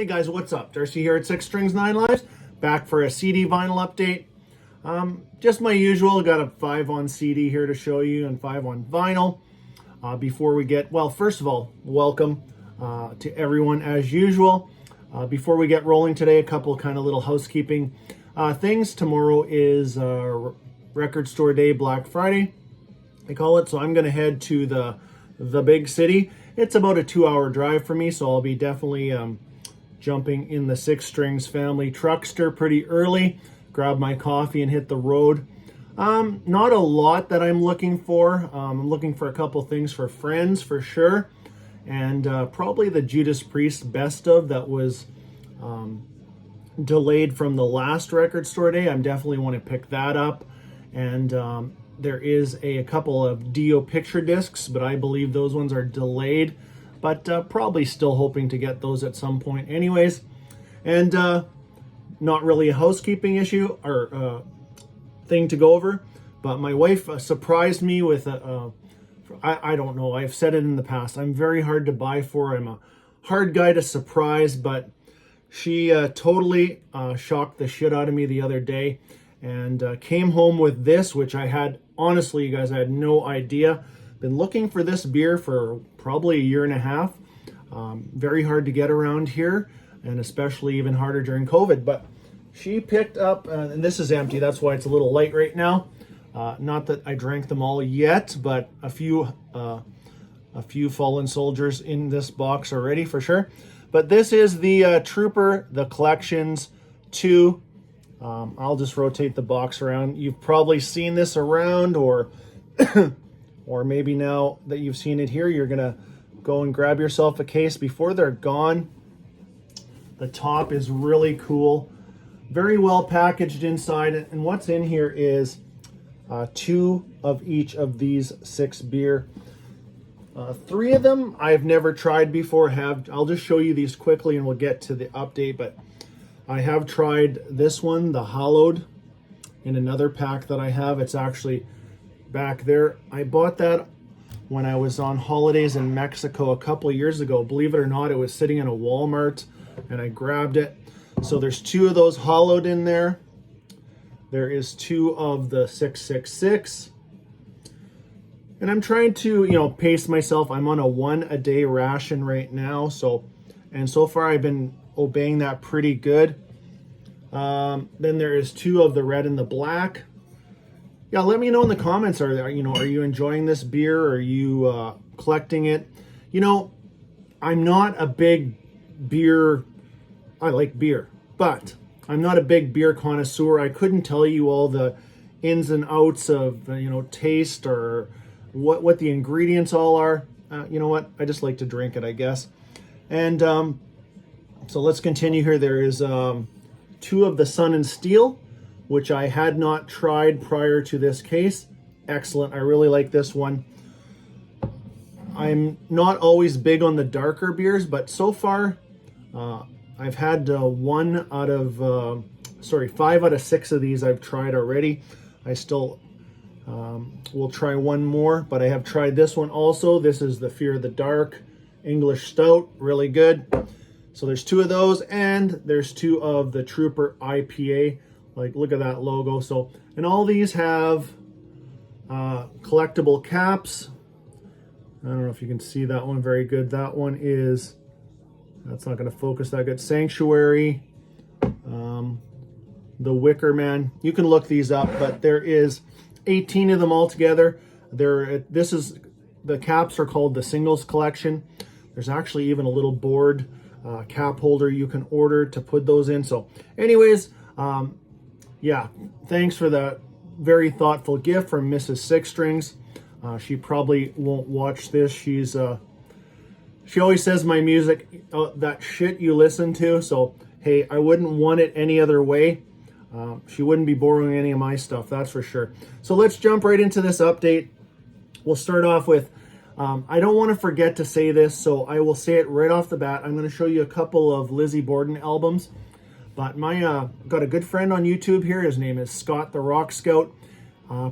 Hey guys, what's up? Darcy here at 6Strings 9 Lives, back for a CD vinyl update. Just my usual, got a 5 on CD here to show you and 5 on vinyl. Before we get, well, first of all, welcome to everyone as usual. Before we get rolling today, a couple kind of little housekeeping things. Tomorrow is Record Store Day, Black Friday, they call it. So I'm going to head to the big city. It's about a 2-hour drive for me, so I'll be definitely jumping in the 6Strings family truckster pretty early, grab my coffee and hit the road. Not a lot that I'm looking for. I'm looking for a couple things for friends for sure. And probably the Judas Priest best of that was delayed from the last Record Store Day. I definitely want to pick that up. And there is a couple of U.D.O picture discs, but I believe those ones are delayed. But probably still hoping to get those at some point anyways. And not really a housekeeping issue or thing to go over, but my wife surprised me with I don't know, I've said it in the past, I'm very hard to buy for. I'm a hard guy to surprise, but she totally shocked the shit out of me the other day and came home with this, which I had, honestly, you guys, I had no idea. Been looking for this beer for probably a year and a half. Very hard to get around here, and especially even harder during COVID. But she picked up, and this is empty, that's why it's a little light right now. Not that I drank them all yet, but a few fallen soldiers in this box already for sure. But this is the Trooper, the Collections 2. I'll just rotate the box around. You've probably seen this around, or or maybe now that you've seen it here, you're gonna go and grab yourself a case before they're gone. The top is really cool, very well packaged inside, and what's in here is 2 of each of these 6 beer. 3 of them I've never tried before. I'll just show you these quickly and we'll get to the update, but I have tried this one, the Hollowed, in another pack that I have. It's actually back there. I bought that when I was on holidays in Mexico a couple of years ago. Believe it or not, it was sitting in a Walmart and I grabbed it. So there's 2 of those Hollowed in there. There is 2 of the 666. And I'm trying to, pace myself. I'm on a 1-a-day ration right now. So far I've been obeying that pretty good. Then there is 2 of the red and the black. Yeah, let me know in the comments. Are you enjoying this beer? Are you collecting it? I'm not a big beer. I like beer, but I'm not a big beer connoisseur. I couldn't tell you all the ins and outs of taste or what the ingredients all are. You know what? I just like to drink it, I guess. And so let's continue here. There is 2 of the Sun and Steel, which I had not tried prior to this case. Excellent. I really like this one. I'm not always big on the darker beers, but so far I've had 5 out of 6 of these I've tried already. I still will try one more, but I have tried this one also. This is the Fear of the Dark English Stout, really good. So there's 2 of those, and there's 2 of the Trooper IPA. Like, look at that logo. So, and all these have collectible caps. I don't know if you can see that one very good. That one is, that's not going to focus that good. Sanctuary, the Wicker Man. You can look these up, but there is 18 of them all together. The caps are called the Singles Collection. There's actually even a little board cap holder you can order to put those in. So anyways, yeah, thanks for that very thoughtful gift from Mrs.6Strings. She probably won't watch this. She always says my music, that shit you listen to. So, hey, I wouldn't want it any other way. She wouldn't be borrowing any of my stuff, that's for sure. So let's jump right into this update. We'll start off with, I don't want to forget to say this, so I will say it right off the bat. I'm going to show you a couple of Lizzie Borden albums. But got a good friend on YouTube here. His name is Scott the Rock Scout.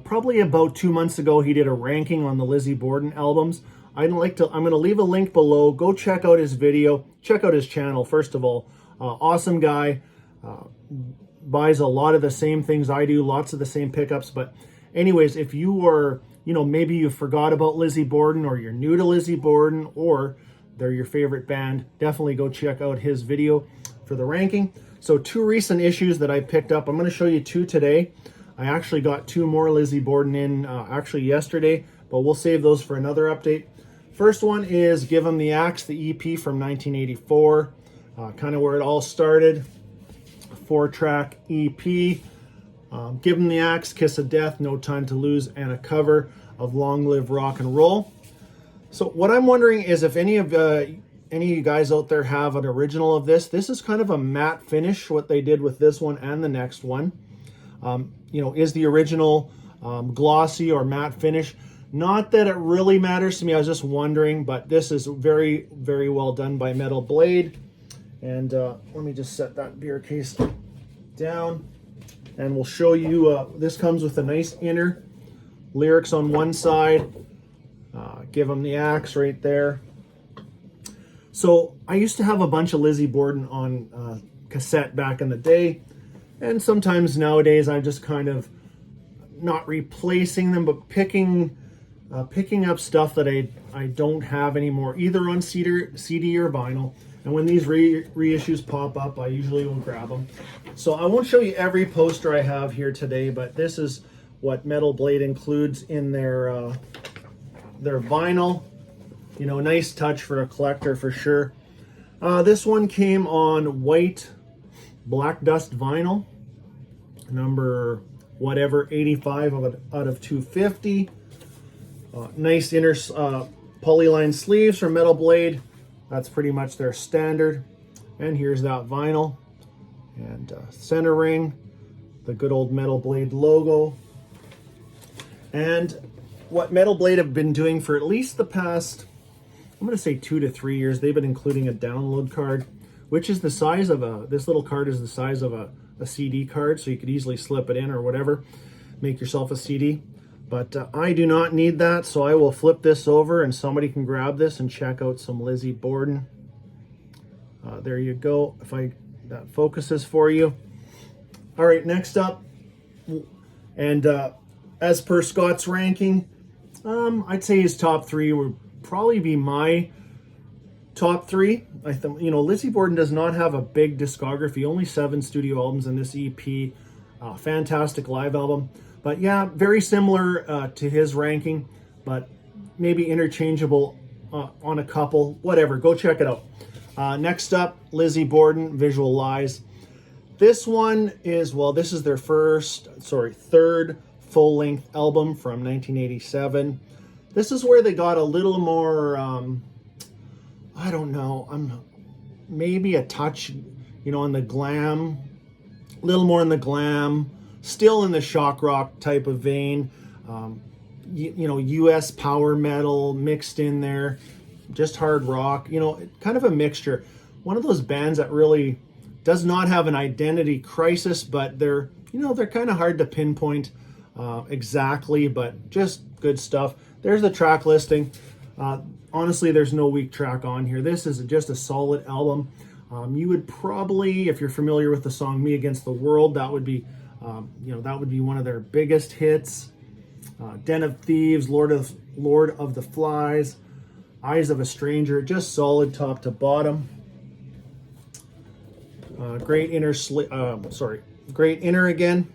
Probably about 2 months ago, he did a ranking on the Lizzie Borden albums. I'm going to leave a link below. Go check out his video. Check out his channel, first of all. Awesome guy. Buys a lot of the same things I do, lots of the same pickups. But anyways, if you are, maybe you forgot about Lizzie Borden, or you're new to Lizzie Borden, or they're your favorite band, definitely go check out his video for the ranking. So 2 recent issues that I picked up. I'm going to show you 2 today. I actually got 2 more Lizzie Borden in actually yesterday, but we'll save those for another update. First one is Give 'Em the Axe, the EP from 1984, kind of where it all started. 4-track EP. Give 'Em the Axe, Kiss of Death, No Time to Lose, and a cover of Long Live Rock and Roll. So what I'm wondering is if any of you guys out there have an original of this. This is kind of a matte finish, what they did with this one and the next one. Is the original glossy or matte finish? Not that it really matters to me, I was just wondering, but this is very, very well done by Metal Blade. And let me just set that beer case down, and we'll show you, this comes with a nice inner, lyrics on one side, Give 'Em the Axe right there. So I used to have a bunch of Lizzie Borden on cassette back in the day, and sometimes nowadays I'm just kind of not replacing them, but picking up stuff that I don't have anymore, either on CD or vinyl. And when these reissues pop up, I usually will grab them. So I won't show you every poster I have here today, but this is what Metal Blade includes in their vinyl. Nice touch for a collector for sure. This one came on white black dust vinyl, number whatever, 85 out of 250. Nice inner polyline sleeves from Metal Blade. That's pretty much their standard. And here's that vinyl. And center ring, the good old Metal Blade logo. And what Metal Blade have been doing for at least the past, I'm going to say 2 to 3 years, they've been including a download card, which is the size of this little card is the size of a CD card, so you could easily slip it in or whatever, make yourself a CD. But I do not need that, so I will flip this over and somebody can grab this and check out some Lizzie Borden. There you go, if that focuses for you. All right, next up, and as per Scott's ranking, I'd say his top 3 would probably be my top 3. I think, Lizzie Borden does not have a big discography, only 7 studio albums in this EP. Fantastic live album. But yeah, very similar to his ranking, but maybe interchangeable on a couple, whatever. Go check it out. Next up, Lizzie Borden, Visual Lies. This one is, this is their third full-length album from 1987. This is where they got a little more, I don't know, maybe a touch, on the glam, a little more in the glam, still in the shock rock type of vein, US power metal mixed in there, just hard rock, kind of a mixture. One of those bands that really does not have an identity crisis, but they're kind of hard to pinpoint exactly, but just good stuff. There's the track listing. Honestly, there's no weak track on here. This is just a solid album. You would probably, if you're familiar with the song "Me Against the World," that would be one of their biggest hits. Den of Thieves, Lord of the Flies, Eyes of a Stranger, just solid top to bottom. Great inner great inner again.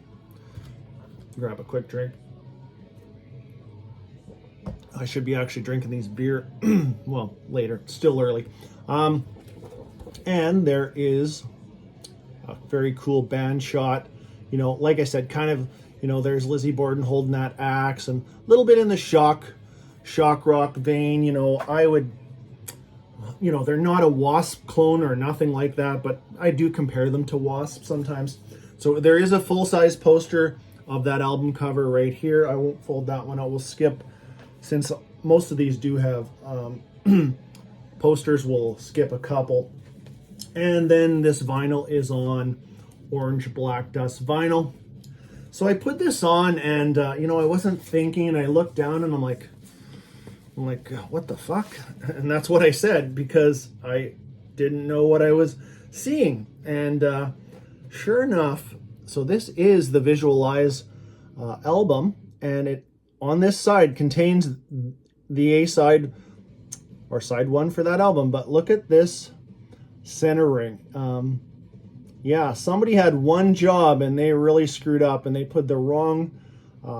Grab a quick drink. I should be actually drinking these beer, well, later, it's still early. And there is a very cool band shot. Like I said, kind of, there's Lizzie Borden holding that axe, and a little bit in the shock rock vein. I would, they're not a Wasp clone or nothing like that, but I do compare them to Wasp sometimes. So there is a full-size poster of that album cover right here. I won't fold that one out. We'll skip, since most of these do have posters, we'll skip a couple. And then this vinyl is on orange black dust vinyl. So I put this on, and I wasn't thinking, and I looked down and I'm like, what the fuck? And that's what I said, because I didn't know what I was seeing. And sure enough, so this is the Visualize album, and it on this side contains the A side, or side one for that album. But look at this center ring. Yeah, somebody had one job and they really screwed up, and they put the wrong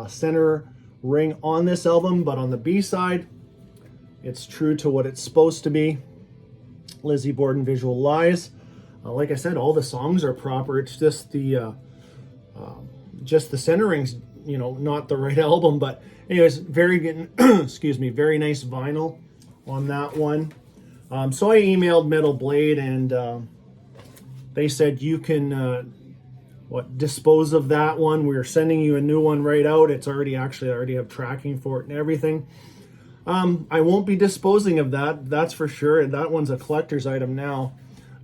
center ring on this album. But on the B side, it's true to what it's supposed to be. Lizzie Borden, Visualize. Like I said, all the songs are proper. It's just the center rings, you know, not the right album. But anyways, very good. Excuse me, very nice vinyl on that one. So I emailed Metal Blade, and they said you can dispose of that one. We're sending you a new one right out. It's already I already have tracking for it and everything. I won't be disposing of that, that's for sure. That one's a collector's item now,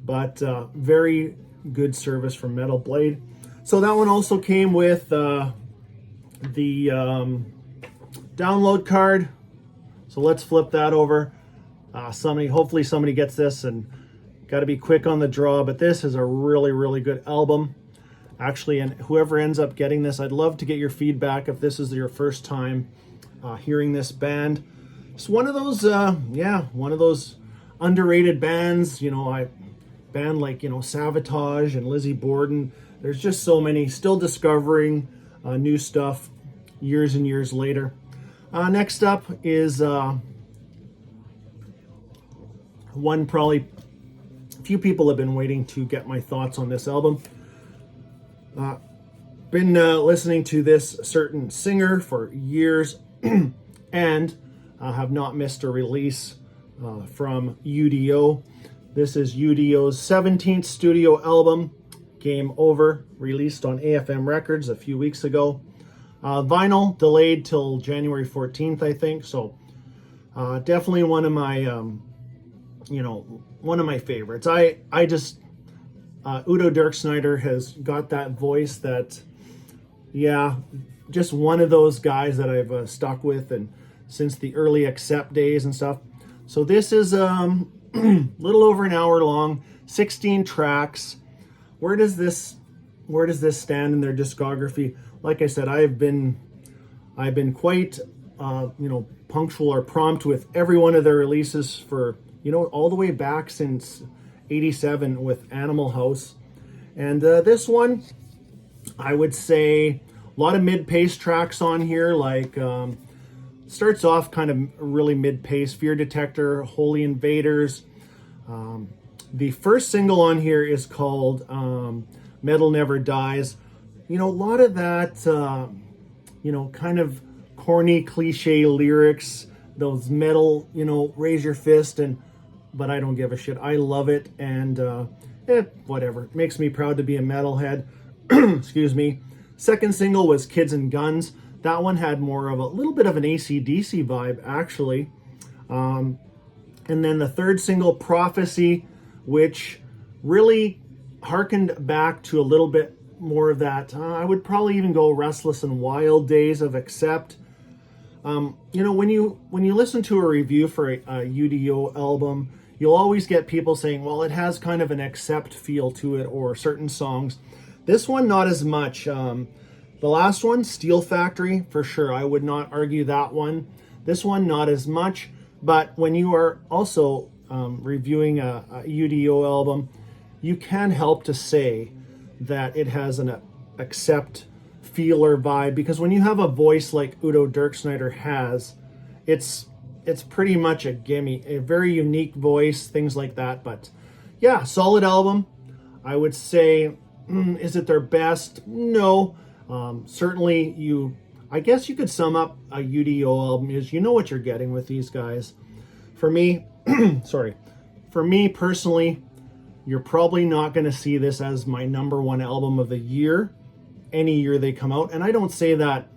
but very good service from Metal Blade. So that one also came with the download card. So let's flip that over. Hopefully somebody gets this, and got to be quick on the draw, but this is a really, really good album. Actually, and whoever ends up getting this, I'd love to get your feedback if this is your first time hearing this band. It's one of those, one of those underrated bands. You know, band like, you know, Savatage and Lizzie Borden. There's just so many. Still discovering new stuff years and years later. Next up is one probably a few people have been waiting to get my thoughts on this album. Been listening to this certain singer for years, and have not missed a release from U.D.O. This is U.D.O.'s 17th studio album, Game Over, released on AFM Records a few weeks ago. Vinyl delayed till January 14th, I think. So definitely one of my, one of my favorites. I just, U.D.O. Dirk Snyder has got that voice that, just one of those guys that I've stuck with and since the early Accept days and stuff. So this is a little over an hour long, 16 tracks. Where does this stand in their discography? Like I said, I've been quite punctual or prompt with every one of their releases for, all the way back since 87 with Animal House. And this one, I would say a lot of mid-pace tracks on here, like starts off kind of really mid-pace. Fear Detector, Holy Invaders. The first single on here is called Metal Never Dies. A lot of that, kind of corny cliche lyrics, those metal, raise your fist, but I don't give a shit. I love it, and whatever. It makes me proud to be a metalhead. Excuse me. Second single was Kids and Guns. That one had more of a little bit of an AC/DC vibe, actually. And then the third single, Prophecy, which really harkened back to a little bit more of that. I would probably even go Restless and Wild days of Accept. When you listen to a review for a U.D.O. album, you'll always get people saying, well, it has kind of an Accept feel to it, or certain songs. This one, not as much. The last one, Steel Factory, for sure. I would not argue that one. This one, not as much. But when you are also reviewing a U.D.O. album, you can help to say that it has an Accept feel or vibe, because when you have a voice like U.D.O. Dirk Snyder has, it's pretty much a gimme, a very unique voice, things like that. But yeah, solid album. I would say, is it their best? No. Certainly I guess you could sum up a U.D.O. album is, you know what you're getting with these guys. For me, for me personally, you're probably not going to see this as my number one album of the year, any year they come out. And I don't say that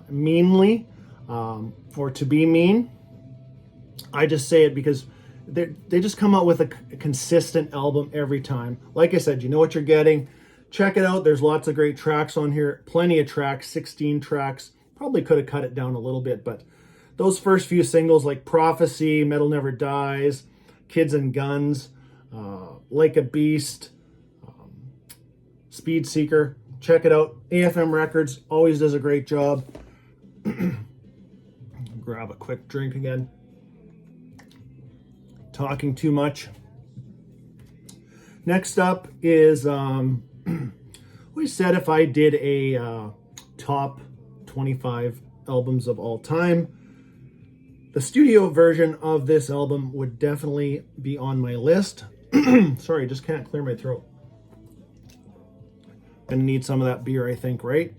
meanly or to be mean. I just say it because they just come out with a consistent album every time. Like I said, you know what you're getting. Check it out. There's lots of great tracks on here. Plenty of tracks, 16 tracks. Probably could have cut it down a little bit, but those first few singles like Prophecy, Metal Never Dies, Kids and Guns, Like a Beast, Speed Seeker. Check it out. AFM Records always does a great job. Grab a quick drink again. Talking too much. Next up is, we said if I did a top 25 albums of all time, the studio version of this album would definitely be on my list. Sorry, I just can't clear my throat. Gonna need some of that beer, I think, right?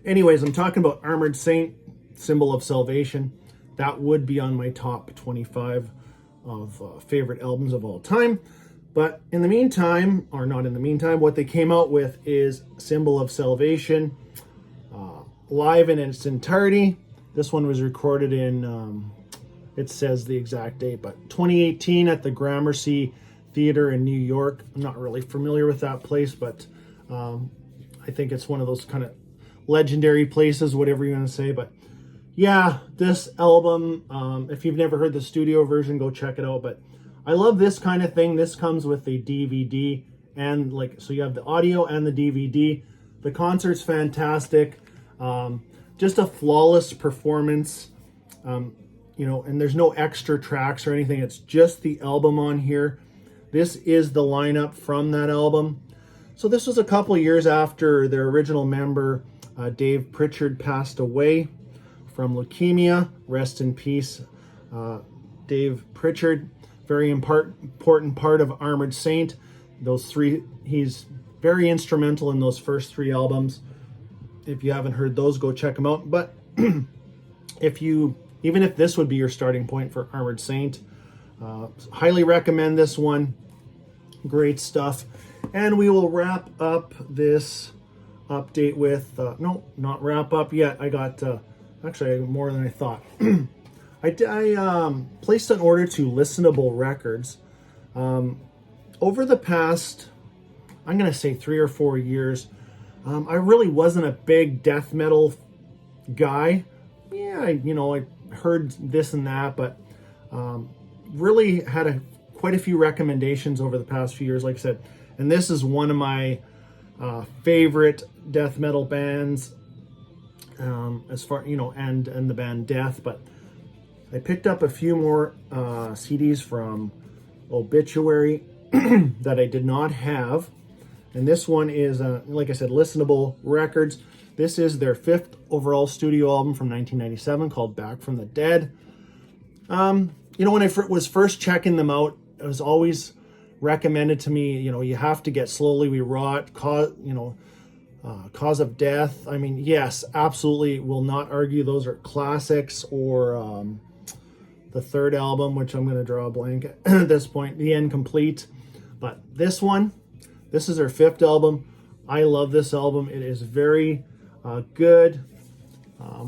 Anyways, I'm talking about Armored Saint, Symbol of Salvation. That would be on my top 25 of favorite albums of all time. But in the meantime, or not in the meantime, what they came out with is Symbol of Salvation, live in its entirety. This one was recorded in, it says the exact date, but 2018 at the Gramercy Theater in New York. I'm not really familiar with that place, but I think it's one of those kind of legendary places, whatever you want to say. But yeah, this album, if you've never heard the studio version, go check it out. But I love this kind of thing. This comes with the DVD, and so you have the audio and the DVD. The concert's fantastic. Just a flawless performance. And there's no extra tracks or anything. It's just the album on here. This is the lineup from that album. So this was a couple of years after their original member, Dave Pritchard, passed away from leukemia. Rest in peace, Dave Pritchard. Very important part of Armored Saint. Those three, he's very instrumental in those first three albums. If you haven't heard those, go check them out. But even if this would be your starting point for Armored Saint, highly recommend this one. Great stuff. And we will wrap up this update with, no, not wrap up yet. I got, actually more than I thought. I placed an order to Listenable Records. Over the past, I'm going to say 3 or 4 years, I really wasn't a big death metal guy. Yeah, I heard this and that, but really had quite a few recommendations over the past few years, like I said. And this is one of my favorite death metal bands, as far, and the band Death. But I picked up a few more CDs from Obituary that I did not have. And this one is, like I said, Listenable Records. This is their 5th overall studio album from 1997 called Back from the Dead. When I was first checking them out, it was always recommended to me, you have to get Slowly We Rot, Cause of Death. I mean, yes, absolutely, will not argue those are classics, or the third album, which I'm going to draw a blank at this point, The End Complete. But this is their 5th album. I love this album. It is very good.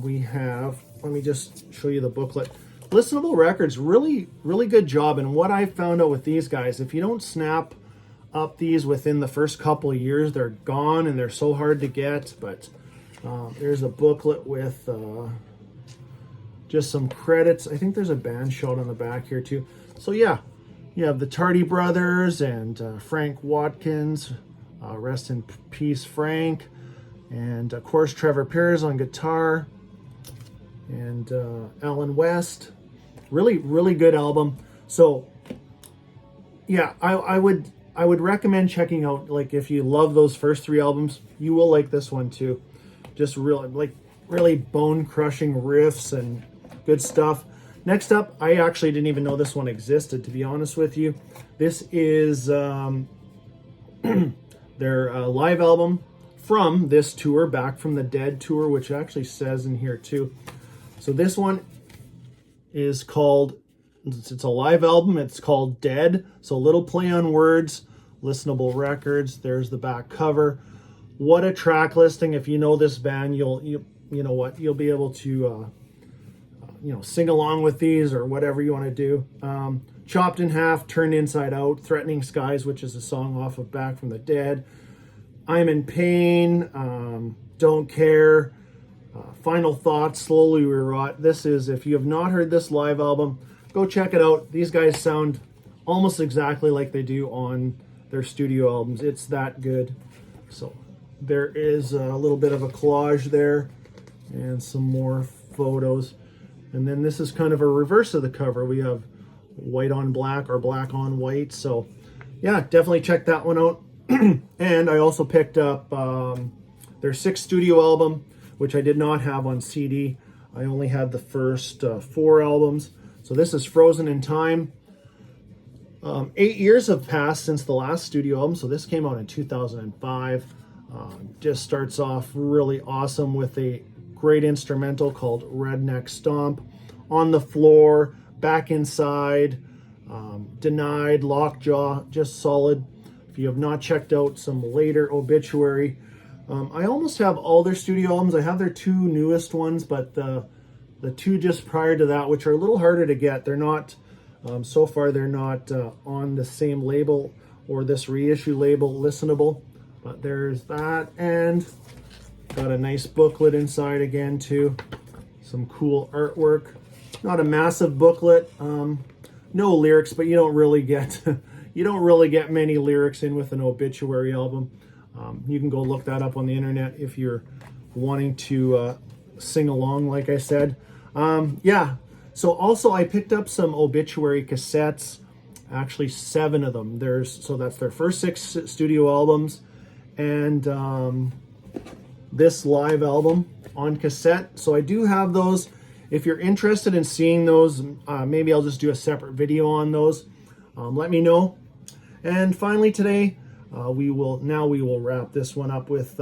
We have, let me just show you the booklet. Listenable Records, really, really good job. And what I found out with these guys, if you don't snap up these within the first couple of years, they're gone and they're so hard to get. But there's a booklet with just some credits. I think there's a band shot on the back here too. So yeah, you have the Tardy Brothers and Frank Watkins. Rest in peace, Frank. And of course, Trevor Pears on guitar. And Alan West. Really, really good album. So yeah, I would recommend checking out, if you love those first 3 albums, you will like this one too. Just really bone-crushing riffs and good stuff. Next up, I actually didn't even know this one existed, to be honest with you. This is their live album from this tour, Back from the Dead tour, which actually says in here too. So this one is called, it's a live album, it's called Dead. So a little play on words. Listenable Records, there's the back cover. What a track listing. If you know this band, you'll be able to sing along with these or whatever you want to do. Chopped in Half, Turned Inside Out, Threatening Skies, which is a song off of Back from the Dead, I'm in Pain, Don't Care, Final Thoughts, Slowly We Rot. This is, if you have not heard this live album, go check it out. These guys sound almost exactly like they do on their studio albums. It's that good. So there is a little bit of a collage there and some more photos. And then this is kind of a reverse of the cover. We have white on black or black on white. So yeah, definitely check that one out. And I also picked up their 6th studio album, which I did not have on CD. I only had the first 4 albums. So this is Frozen in Time. 8 years have passed since the last studio album, so this came out in 2005. Just starts off really awesome with a great instrumental called Redneck Stomp. On the Floor, Back Inside, Denied, Lockjaw, just solid. If you have not checked out some later Obituary, I almost have all their studio albums. I have their 2 newest ones, but the 2 just prior to that, which are a little harder to get, they're not, so far they're not on the same label or this reissue label, listenable. But there's that, and got a nice booklet inside again too. Some cool artwork. Not a massive booklet, no lyrics, but you don't really get many lyrics in with an Obituary album. You can go look that up on the internet if you're wanting to sing along, like I said. Yeah, so also I picked up some Obituary cassettes, actually 7 of them. So that's their first 6 studio albums, and this live album on cassette. So I do have those. If you're interested in seeing those, maybe I'll just do a separate video on those. Let me know. And finally today, we will wrap this one up with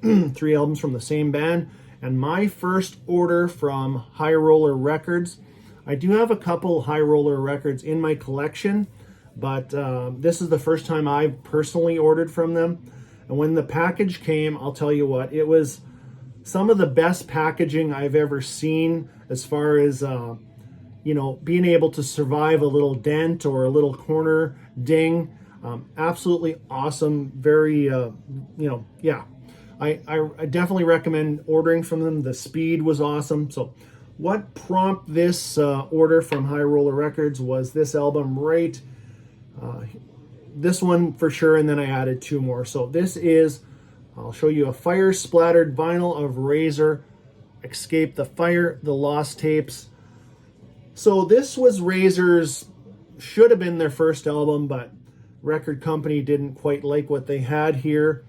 3 albums from the same band. And my first order from High Roller Records. I do have a couple High Roller records in my collection, but this is the first time I've personally ordered from them. And when the package came, I'll tell you what, it was some of the best packaging I've ever seen, as far as being able to survive a little dent or a little corner ding. Absolutely awesome. Very yeah, I definitely recommend ordering from them. The speed was awesome. So what prompted this order from High Roller Records was this album right, this one for sure, and then I added 2 more. So this is, I'll show you a fire splattered vinyl of Razor, Escape the Fire, the Lost Tapes. So this was Razor's, should have been their first album, but record company didn't quite like what they had here.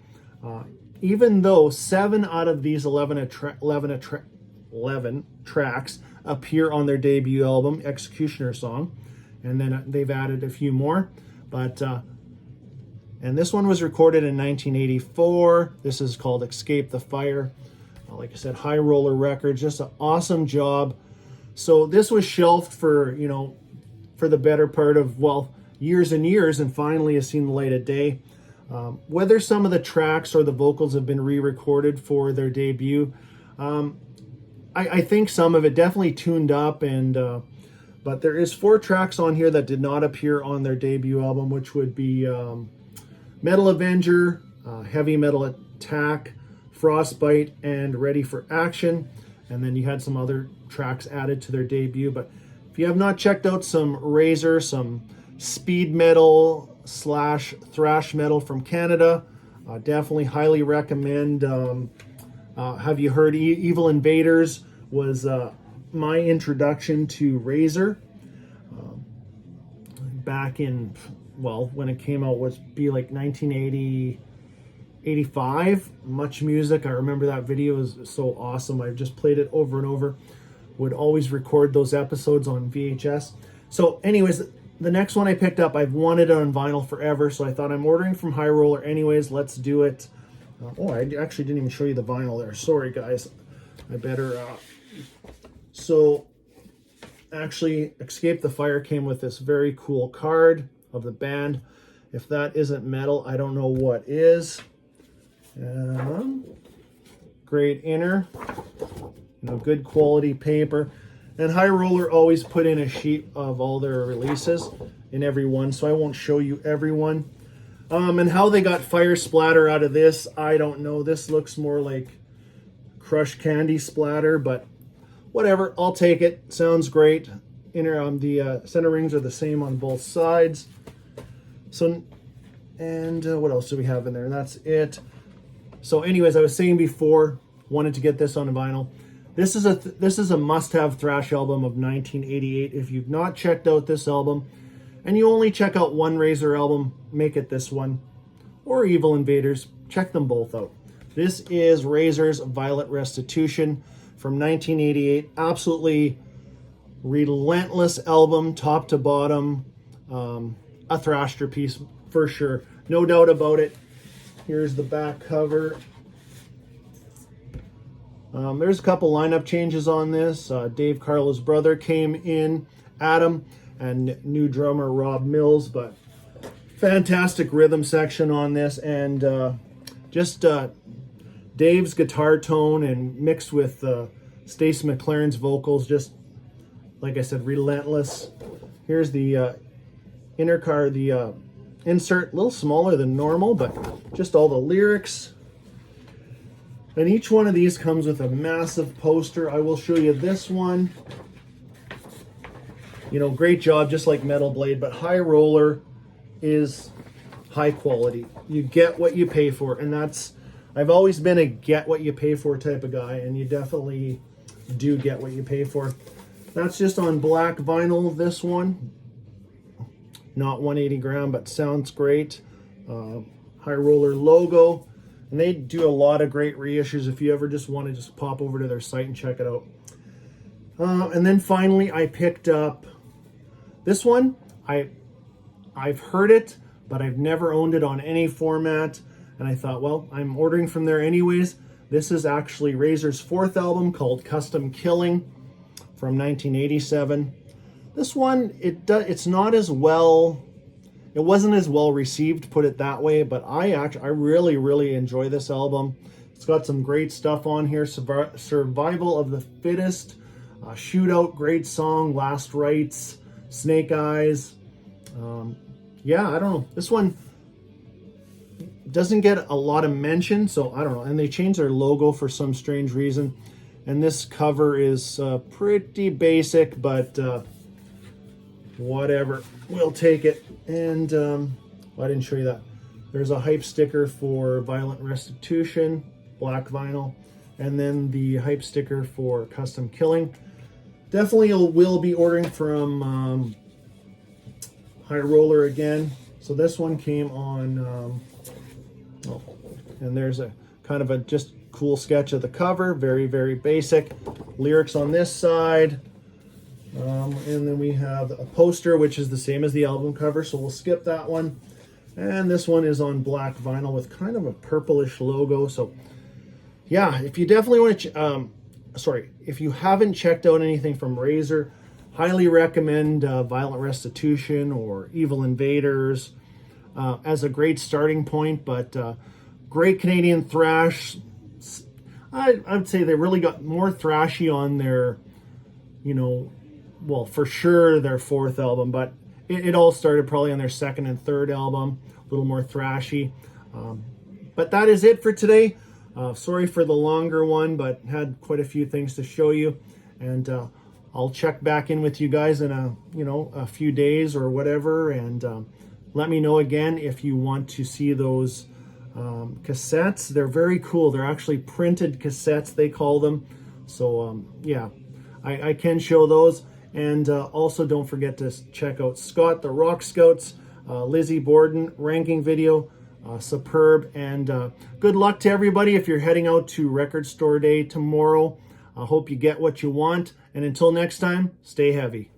Even though 7 out of these 11 tracks appear on their debut album, Executioner Song, and then they've added a few more. But and this one was recorded in 1984. This is called Escape the Fire. Like I said, High Roller Records, just an awesome job. So this was shelved for, for the better part of, years and years, and finally has seen the light of day. Whether some of the tracks or the vocals have been re-recorded for their debut, I think some of it definitely tuned up, and but there is 4 tracks on here that did not appear on their debut album, which would be Metal Avenger, Heavy Metal Attack, Frostbite, and Ready for Action. And then you had some other tracks added to their debut. But if you have not checked out some Razor, some speed metal / thrash metal from Canada, definitely highly recommend. Have you heard Evil Invaders was my introduction to Razor. Back in, when it came out, was be like 1980, 85. Much Music. I remember that video is so awesome. I've just played it over and over. Would always record those episodes on VHS. So anyways, the next one I picked up, I've wanted it on vinyl forever, so I thought I'm ordering from High Roller anyways. Let's do it. I actually didn't even show you the vinyl there. Sorry, guys. I better... So, actually, Escape the Fire came with this very cool card of the band. If that isn't metal, I don't know what is. Great inner. Good quality paper. And High Roller always put in a sheet of all their releases in every one, so I won't show you every one. And how they got fire splatter out of this, I don't know. This looks more like crushed candy splatter, but whatever, I'll take it. Sounds great. the center rings are the same on both sides. So, and what else do we have in there? And that's it. So anyways, I was saying before, wanted to get this on vinyl. This is a must-have thrash album of 1988. If you've not checked out this album, and you only check out one Razor album, make it this one. Or Evil Invaders, check them both out. This is Razor's Violet Restitution from 1988. Absolutely relentless album, top to bottom. A thrasher piece for sure. No doubt about it. Here's the back cover. There's a couple lineup changes on this. Dave Carlo's brother came in, Adam, and new drummer Rob Mills, but fantastic rhythm section on this, and just Dave's guitar tone and mixed with Stacey McLaren's vocals, just like I said, relentless. Here's the the insert, a little smaller than normal, but just all the lyrics. And each one of these comes with a massive poster. I will show you this one. You know, great job, just like Metal Blade, but High Roller is high quality. You get what you pay for, and I've always been a get what you pay for type of guy, and you definitely do get what you pay for. That's just on black vinyl, this one. Not 180 gram, but sounds great. High Roller logo. And they do a lot of great reissues if you ever just want to just pop over to their site and check it out. And then finally, I picked up this one. I've heard it, but I've never owned it on any format. And I thought, well, I'm ordering from there anyways. This is actually Razor's fourth album called Custom Killing from 1987. This one, it's not as well... It wasn't as well received, put it that way, but I really, really enjoy this album. It's got some great stuff on here. Survival of the Fittest, Shootout, great song, Last Rites, Snake Eyes. Yeah, I don't know. This one doesn't get a lot of mention, so I don't know. And they changed their logo for some strange reason. And this cover is pretty basic, but whatever. We'll take it. And well, I didn't show you that. There's a hype sticker for Violent Restitution, black vinyl, and then the hype sticker for Custom Killing. Definitely will be ordering from High Roller again. So this one came on, and there's a kind of a just cool sketch of the cover. Very, very basic. Lyrics on this side. And then we have a poster, which is the same as the album cover, so we'll skip that one. And this one is on black vinyl with kind of a purplish logo. So yeah, if you definitely want to, if you haven't checked out anything from Razor, highly recommend Violent Restitution or Evil Invaders as a great starting point. But great Canadian thrash. I would say they really got more thrashy on their, well, for sure their fourth album, but it all started probably on their second and third album, a little more thrashy. But that is it for today. Sorry for the longer one, but had quite a few things to show you. And I'll check back in with you guys in a few days or whatever. And let me know again if you want to see those cassettes. They're very cool. They're actually printed cassettes, they call them. So yeah, I can show those. And also don't forget to check out Scott the Rock Scouts, Lizzie Borden ranking video, superb. And good luck to everybody if you're heading out to Record Store Day tomorrow. I hope you get what you want. And until next time, stay heavy.